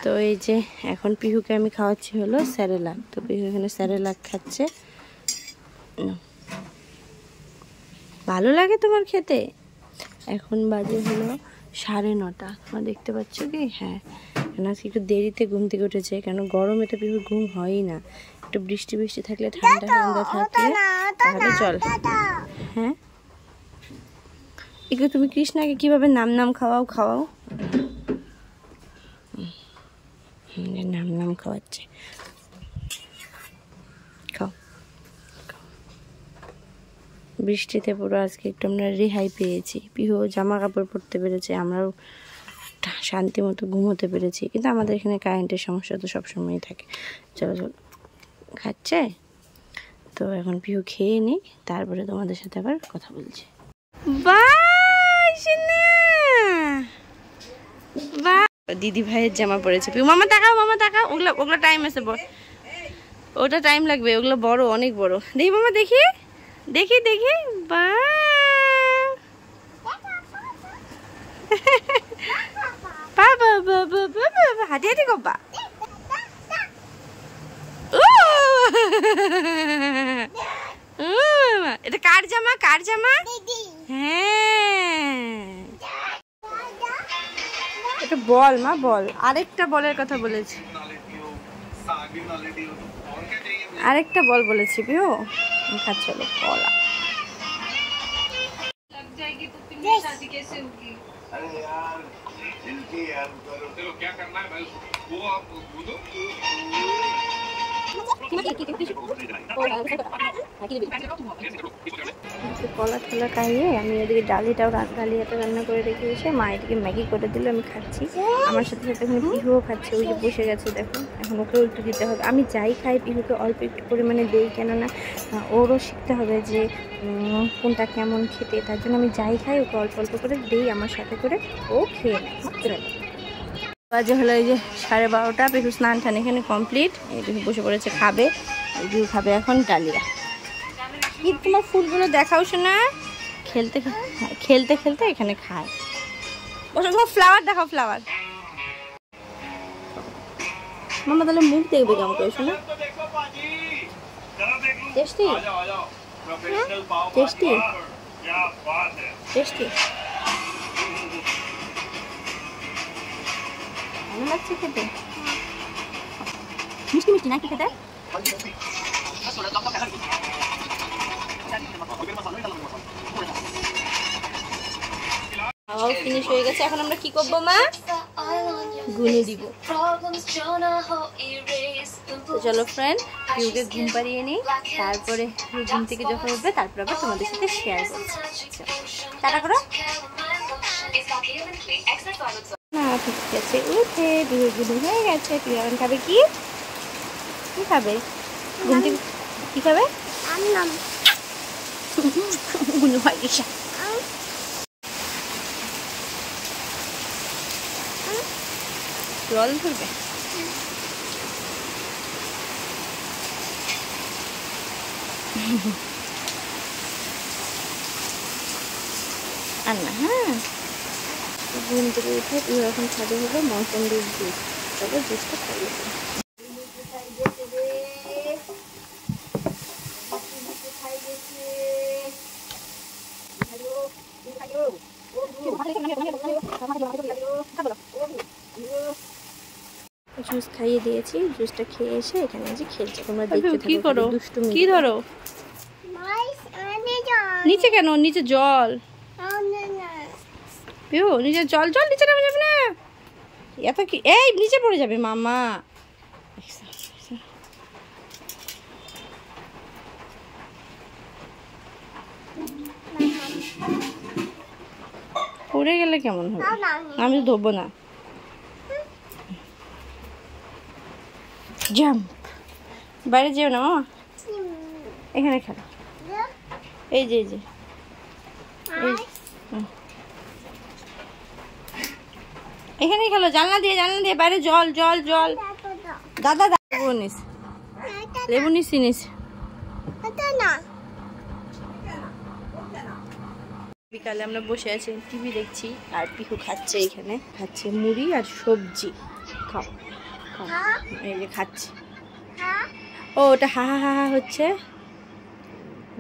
তো এই যে এখন পিহুকে আমি খাওয়াচ্ছি হলো স্যারেলাক। তো পিহু এখানে স্যারেলাক খাচ্ছে। ভালো লাগে তোমার খেতে? এখন বাজে হলো 9:30। তোমরা দেখতে পাচ্ছ কি? হ্যাঁ, কেন আজকে একটু দেরিতে ঘুম থেকে উঠেছে, কেন গরমে তো পিহুর ঘুম হয়ই না। একটু বৃষ্টি বৃষ্টি থাকলে, ঠান্ডা ঠান্ডা থাকলে তাহলে চল। হ্যাঁ, একটু তুমি কৃষ্ণাকে কিভাবে নাম নাম খাওয়াও খাওয়াও। নাম নাম খাওয়াচ্ছে, খাও। বৃষ্টিতে পুরো আজকে একটু আমরা রেহাই পেয়েছি। পিহু জামা কাপড় পরতে পেরেছে, আমরাও শান্তি মতো ঘুমোতে পেরেছি। কিন্তু আমাদের এখানে কারেন্টের সমস্যা তো সবসময়ই থাকে। চলো চলো, খাচ্ছে তো এখন পিহু খেয়ে নিই, তারপরে তোমাদের সাথে আবার কথা বলছি। দিদি ভাইয়ের জামা পড়েছে পিহু। মামা তাকাও, মামা তাকাও। ওগুলো ওগুলো টাইম আছে, ওটা টাইম লাগবে, ওগুলো বড়, অনেক বড়। দেখি মামা, দেখি দেখি দেখি। বা হাঁটি হাঁটি কব্বা। এটা কার জামা? কার জামা? হ্যাঁ, এটা বল মা, বল। আরেকটা বলের কথা বলেছি, আরেকটা বল বলেছি পিহু। চলো কলা। কলা টলা খাইয়ে আমি ওদিকে ডালিয়াটা রান্না করে রেখে এসে মা এদিকে ম্যাগি করে দিল, আমি খাচ্ছি। আমার সাথে সাথে এখানে পিহুও খাচ্ছে, ওই যে বসে গেছে দেখো। এখন ওকেও একটু দিতে হবে। আমি যাই খাই পিহুকে অল্প একটু পরিমাণে দিই, কেননা ওরও শিখতে হবে যে কোনটা কেমন খেতে। তার জন্য আমি যাই খাই ওকে অল্প অল্প করে দিই, আমার সাথে করে ও খেয়ে নেয়। বাজে হলো এই যে 12:30। পিহু স্নান টান এখানে কমপ্লিট। এই পিহু বসে পড়েছে খাবে। এই পিহু খাবে এখন ডালিয়া। কি তোমার ফুলগুলো দেখাও শোনা। খেলতে খেলতে খেলতে এখানে খায়। বসো, তোমার ফ্লাওয়ার দেখাও, ফ্লাওয়ার। মামা তাহলে মুখ দেখবে কেমন করে শোনা। টেস্টি টেস্টি টেস্টি ভালো লাগছে খেতে। মিষ্টি মিষ্টি নাকি খেতে? ফিনিশ হয়ে গেছে। এখন আমরা কি করবো মা? গুনে দিব। চলো ফ্রেন্ড, পিহুকে ঘুম পাড়িয়ে নিই, তারপরে ঘুম থেকে যখন উঠবে তারপর আবার তোমাদের সাথে শেয়ার করছি। টাটা করো। না ঠিক আছে, উঠে পিহু গুনে হয়ে গেছে। পিহু এখন খাবে কি? কি খাবে? ঘুম থেকে কি খাবে? গুনে হয় ঈশা। জল ধরবে? আর না, হ্যাঁ। ঘুম থেকে উঠে পিহু এখন খাবে হলো মৌসুমবির জুস। তবে জুসটা খাইয়ে জুস খাইয়ে দিয়েছি। জুসটা খেয়ে এসে এখানে যে খেলছে, তোমরা দেখতে থাকো। কি করো? দুষ্টুমি কি ধরো? নিচে কেন? নিচে জল। পিহু নিচে জল, জল নিচে নামে যাবে না। এত কি? এই নিচে পড়ে যাবে মামা। পড়ে গেলে কেমন হবে? আমি তো ধরবো না। জাম্প। বাইরে যেও না মামা, এখানে খেলো। এই যে এই যে এখানে খেলো, জানলা দিয়ে, জানলা দিয়ে। বাইরে জল জল জল। দাদা লেবু নিস, লেবু নিস নিস। বিকালে আমরা বসে আছি, টিভি দেখছি, আর পিহু খাচ্ছে, এখানে খাচ্ছে মুড়ি আর সবজি। খাও খাও, এই যে খাচ্ছে। ও ওটা হা হা হা হচ্ছে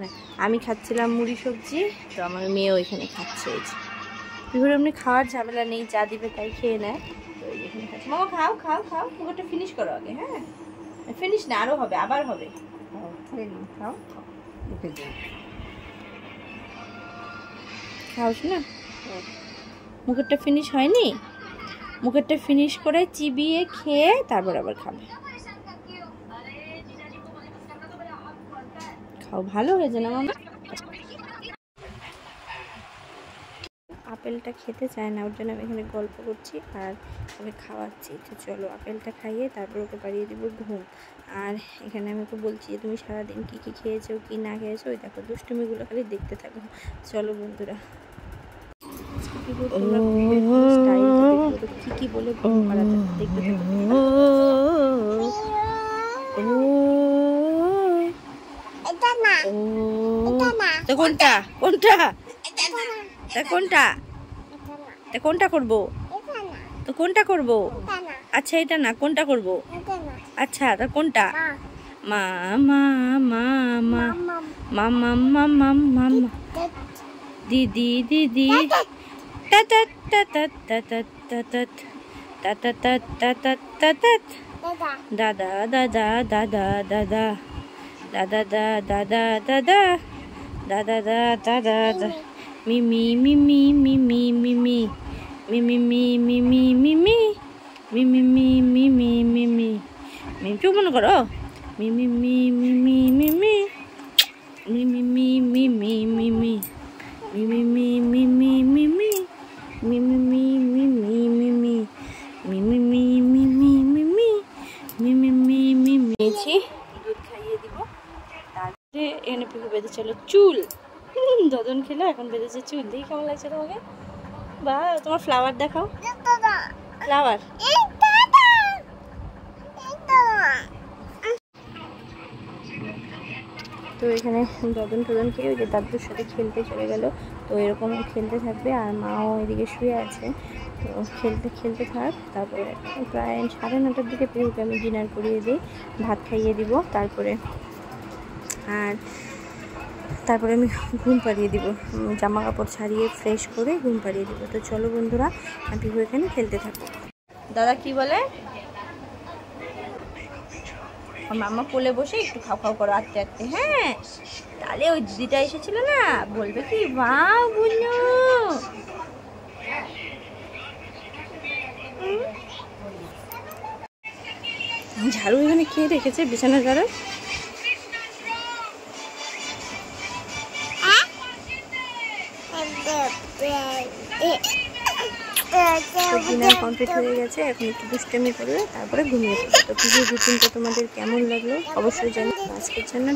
না, আমি খাচ্ছিলাম মুড়ি সবজি, তো আমার মেয়েও এখানে খাচ্ছে। এই যে পিহুর এমনি খাওয়ার ঝামেলা নেই, যা দিবে তাই খেয়ে নেয়। তো এখানে খাচ্ছে। মামা খাও খাও খাও, পুকুরটা ফিনিশ করো আগে। হ্যাঁ ফিনিশ না, আরও হবে, আবার হবে। খাও খাওস না, মুখেরটা ফিনিশ হয়নি, মুখেরটা ফিনিশ করে চিবিয়ে খেয়ে তারপর আবার খাবে। খাও, ভালো হয়েছে না মামা? আপেলটা খেতে চায় না, ওর জন্য আমি এখানে গল্প করছি আর ওকে খাওয়াচ্ছি। তো চলো আপেলটা খাইয়ে তারপর ওকে পাড়িয়ে দিব ঘুম। আর এখানে আমি ওকে বলছি যে তুমি সারাদিন কী কী খেয়েছো কি না খেয়েছো, ওই দেখো দুষ্টুমিগুলো খালি দেখতে থাকো। চলো বন্ধুরা, কি কি বলে ঘুম পাড়াতে দেখতে থাকো। তো কোনটা কোনটা কোনটা কোনটা করবো? তো কোনটা করবো? আচ্ছা এটা না, কোনটা করবো? আচ্ছা তা কোনটা? মা মা মা মা মা মা মা মা মা দিদি দিদি দাদা দাদা দাদা দাদা দাদা দাদা দাদা দাদা দাদা দাদা মিমি মিমি মিমি মিমি মিমি মিমি মিমি মিমি মিমি মিমি মিমি চুপ মনে করো। মিমি মিমি মিমি মিমি মিমি মিমি মিমি মিমি মিমি মিমি মিমি মিমি মিমি মিমি মিমি মিমি মিমি মিছি দুধ খাইয়ে দিব। তারপরে এখানে পিহু বেঁধেছিল চুল, দদন খেলো এখন বেঁধেছে চুল। দেখি কেমন লাগছে তোমাকে? বা তোমার ফ্লাওয়ার দেখাও, ফ্লাওয়ার। তো এখানে দদন টদন খেয়ে ওই যে দাদুর সাথে খেলতে চলে গেল। তো এরকম খেলতে থাকবে আর মাও এদিকে শুয়ে আছে। তো খেলতে খেলতে থাক। তারপরে প্রায় 9:30টার দিকে পিহুকে আমি ডিনার করিয়ে দিই, ভাত খাইয়ে দিব। তারপরে আমি ঘুম পাড়িয়ে দিব, জামা কাপড় ছাড়িয়ে ফ্রেশ করে ঘুম পাড়িয়ে দিব। তো চলো বন্ধুরা, পিহু এখানে খেলতে থাকো। দাদা কি বলে? মামা কোলে বসে একটু খাও খাও করো আটতে আটতে। হ্যাঁ তাহলে ওই দিদিটা এসেছিল না, বলবে কি বাহ বুনু। ঝাড়ু এখানে কে রেখেছে বিছানা ঝাড়ু? ডিনার কমপ্লিট হয়ে গেছে, এখন একটু দুষ্টামি করবে, তারপরে ঘুমিয়ে পড়বে। তো ভিডিও রুটিনটা তোমাদের কেমন লাগলো অবশ্যই জানাও। আজকের জন্য